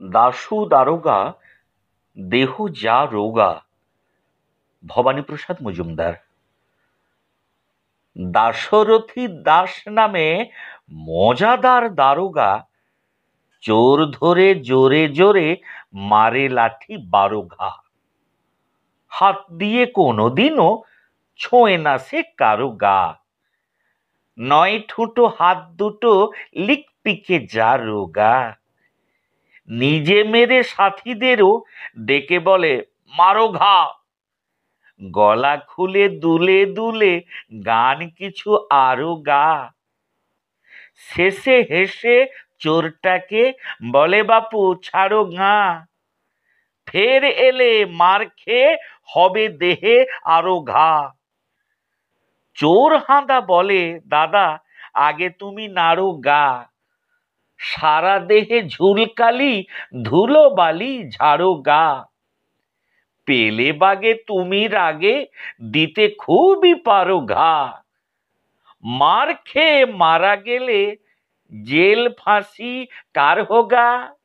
দাশু দারোগা দেহ যা রোগা। ভবানীপ্রসাদ মজুমদার। দাশরথী দাস নামে মজাদার দারোগা চোর ধরে জোরে জোরে মারে লাঠি 12 ঘা। হাত দিয়ে কোনোদিনও ছোঁয় না সে কারো গা। 9 ঠুটো হাত দুটো লিকপিকে যা রোগা। নিজে মেরে সাথীদেরও ডেকে বলে মারো ঘা। গলা খুলে দুলে দুলে গান কিছু আরো গা। শেষে হেসে চোরটাকে বলে বাপু ছাড়ো গা। ফের এলে মার খেয়ে হবে দেহে আরো ঘা। চোর হাঁদা বলে দাদা আগে তুমি নাড়ো গা। সারা দেহে ঝুলকালি ধুলো বালি ঝাড়ো গা। পেলে বাগে তুমি রাগে দিতে খুবই পারো ঘা। মার খেয়ে মারা গেলে জেল ফাঁসি কার হোগা।